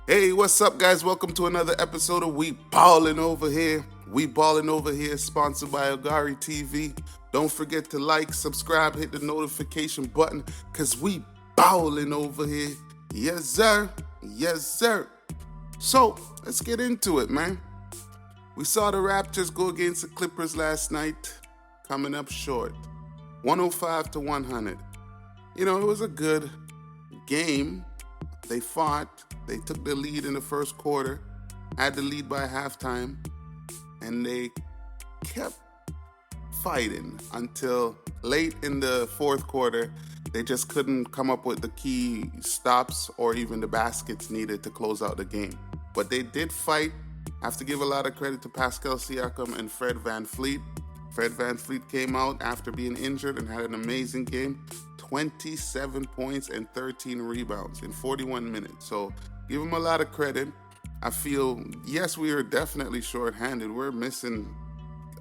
Hey, what's up, guys? Welcome to another episode of We Ballin' Over Here. We Ballin' Over Here, sponsored by OGARYTV. Don't forget to like, subscribe, hit the notification button, because we ballin' over here. Yes, sir. Yes, sir. So, let's get into it, man. We saw the Raptors go against the Clippers last night, coming up short, 105 to 100. It was a good game. They fought. They took the lead in the first quarter, had the lead by halftime, and they kept fighting until late in the fourth quarter. They just couldn't come up with the key stops or even the baskets needed to close out the game. But they did fight. I have to give a lot of credit to Pascal Siakam and Fred VanVleet. Fred VanVleet came out after being injured and had an amazing game. 27 points and 13 rebounds in 41 minutes. So give him a lot of credit. I feel, yes, we are definitely shorthanded. We're missing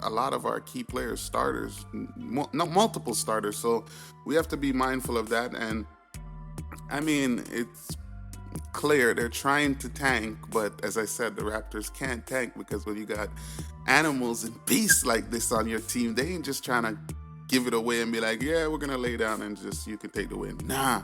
a lot of our key players, starters, multiple starters. So we have to be mindful of that. And I mean, it's clear they're trying to tank, but as I said, the Raptors can't tank because when you got animals and beasts like this on your team, they ain't just trying to give it away and be like, yeah, we're gonna lay down and just you can take the win. Nah.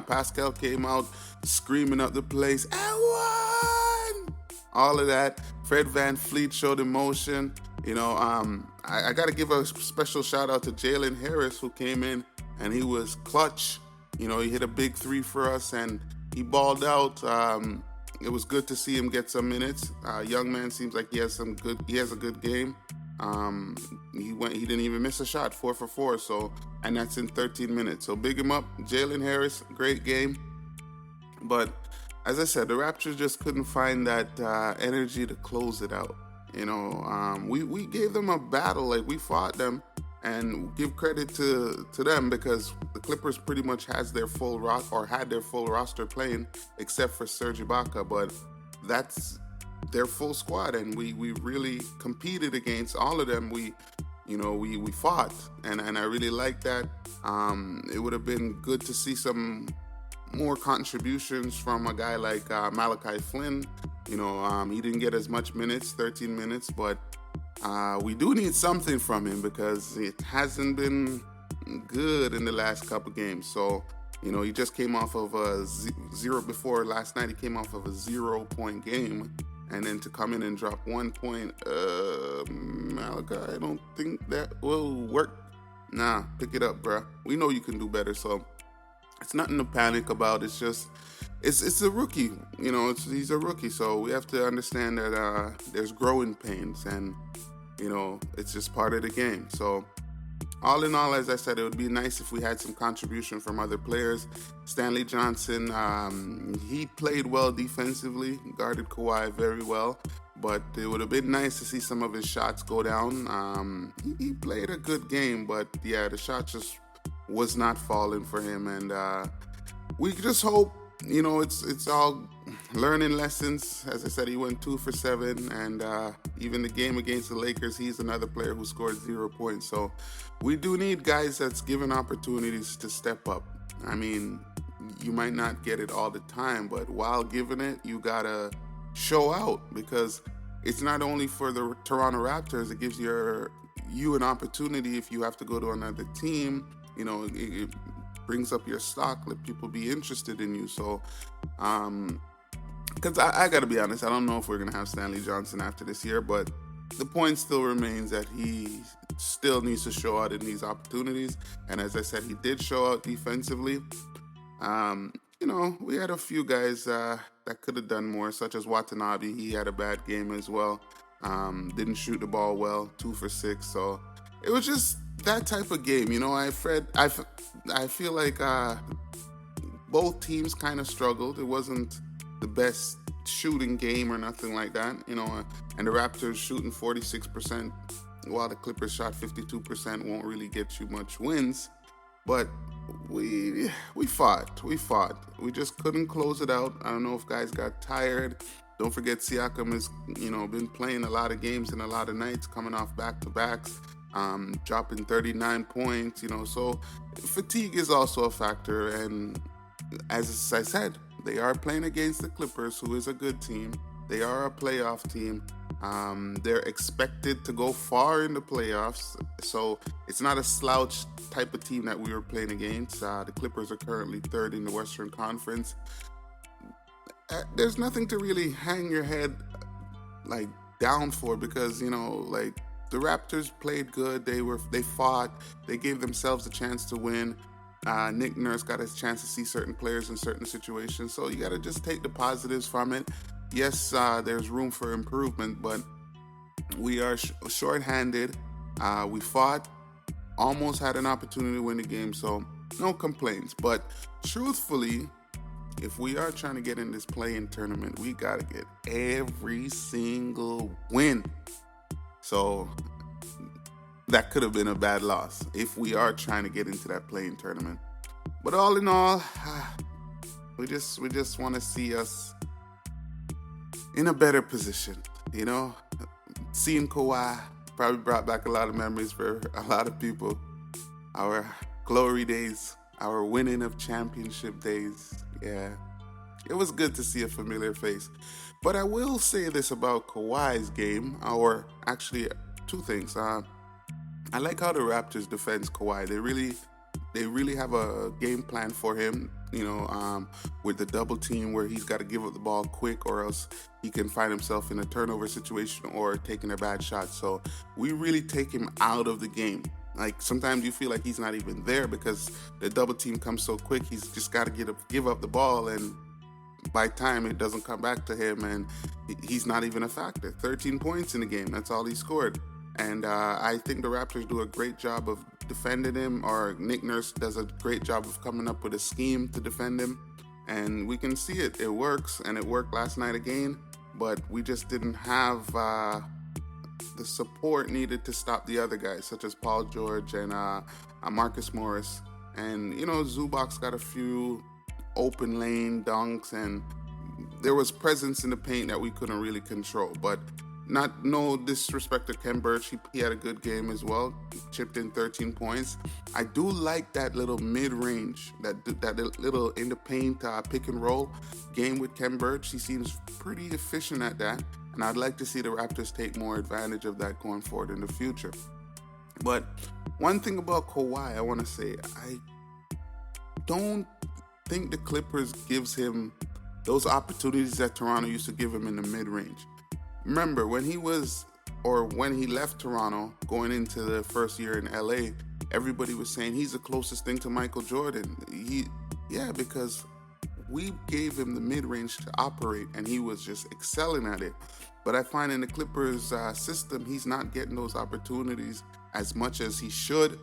Pascal came out screaming up the place, I won! All of that. Fred VanVleet showed emotion. I got to give a special shout out to Jalen Harris, who came in and he was clutch. He hit a big three for us and he balled out. It was good to see him get some minutes. Young man seems like he has a good game. He didn't even miss a shot, 4 for 4. So, and that's in 13 minutes. So big him up, Jalen Harris, great game. But as I said, the Raptors just couldn't find that energy to close it out. We gave them a battle, like we fought them, and give credit to them because the Clippers pretty much had their full roster playing except for Serge Ibaka, but that's their full squad, and we really competed against all of them. We fought, and I really like that. It would have been good to see some more contributions from a guy like Malachi Flynn. He didn't get as much minutes, 13 minutes, but we do need something from him because it hasn't been good in the last couple games. So, he just came off of a zero before last night. He came off of a 0-point game. And then to come in and drop 1 point, Malachi, I don't think that will work. Nah, pick it up, bruh. We know you can do better, so it's nothing to panic about. It's just, it's a rookie. He's a rookie, so we have to understand that there's growing pains, and it's just part of the game. So all in all, as I said, it would be nice if we had some contribution from other players. Stanley Johnson, he played well defensively, guarded Kawhi very well, but it would have been nice to see some of his shots go down. He played a good game, but yeah, the shot just was not falling for him, and we just hope, it's all learning lessons. As I said, he went 2 for 7, and even the game against the Lakers, he's another player who scored 0 points. So we do need guys that's given opportunities to step up. I mean, you might not get it all the time, but while giving it, you gotta show out, because it's not only for the Toronto Raptors, it gives you an opportunity if you have to go to another team. It brings up your stock, let people be interested in you. So, because I got to be honest, I don't know if we're going to have Stanley Johnson after this year, but the point still remains that he still needs to show out in these opportunities. And as I said, he did show out defensively. We had a few guys that could have done more, such as Watanabe. He had a bad game as well. Didn't shoot the ball well, 2 for 6. So it was just that type of game. I feel like both teams kind of struggled. It wasn't the best shooting game or nothing like that, and the Raptors shooting 46% while the Clippers shot 52% won't really get you much wins. But we fought. We just couldn't close it out. I don't know if guys got tired. Don't forget Siakam has, been playing a lot of games and a lot of nights, coming off back-to-backs, dropping 39 points, so fatigue is also a factor. And as I said, They are playing against the Clippers, who is a good team. They are a playoff team. They're expected to go far in the playoffs, so it's not a slouch type of team that we were playing against. The Clippers are currently third in the Western Conference. There's nothing to really hang your head like down for, because like the Raptors played good. They fought. They gave themselves a chance to win. Nick Nurse got his chance to see certain players in certain situations, so you got to just take the positives from it. Yes, there's room for improvement, but we are short-handed. We fought, almost had an opportunity to win the game, so no complaints. But truthfully, if we are trying to get in this play-in tournament, we got to get every single win. So that could have been a bad loss if we are trying to get into that play-in tournament. But all in all, we just want to see us in a better position. Seeing Kawhi probably brought back a lot of memories for a lot of people. Our glory days, our winning of championship days. Yeah, it was good to see a familiar face. But I will say this about Kawhi's game, or actually two things. I like how the Raptors defends Kawhi. They really have a game plan for him, with the double team where he's got to give up the ball quick, or else he can find himself in a turnover situation or taking a bad shot. So we really take him out of the game. Like sometimes you feel like he's not even there because the double team comes so quick. He's just got to give up the ball, and by time it doesn't come back to him, and he's not even a factor. 13 points in the game. That's all he scored. And I think the Raptors do a great job of defending him, or Nick Nurse does a great job of coming up with a scheme to defend him. And we can see it. It works, and it worked last night again. But we just didn't have the support needed to stop the other guys, such as Paul George and Marcus Morris. And, Zubac got a few open lane dunks, and there was presence in the paint that we couldn't really control. But no disrespect to Ken Birch, he had a good game as well. He chipped in 13 points. I do like that little mid-range, that little in the paint pick and roll game with Ken Birch. He seems pretty efficient at that, and I'd like to see the Raptors take more advantage of that going forward in the future. But one thing about Kawhi, I want to say, I don't think the Clippers gives him those opportunities that Toronto used to give him in the mid-range. Remember, when he left Toronto, going into the first year in LA, everybody was saying he's the closest thing to Michael Jordan. Because we gave him the mid-range to operate, and he was just excelling at it. But I find in the Clippers system, he's not getting those opportunities as much as he should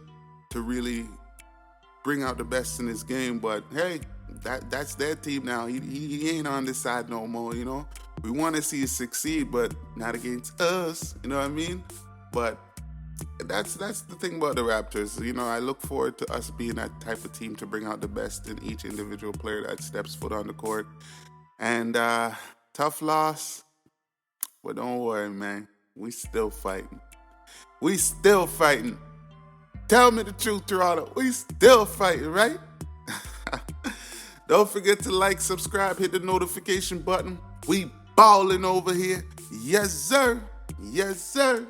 to really bring out the best in his game. But hey, that's their team now. He ain't on this side no more, We want to see you succeed, but not against us, you know what I mean? But that's the thing about the Raptors. I look forward to us being that type of team to bring out the best in each individual player that steps foot on the court. And tough loss, but don't worry, man. We still fighting. We still fighting. Tell me the truth, Toronto. We still fighting, right? Don't forget to like, subscribe, hit the notification button. We balling over here. Yes, sir. Yes, sir.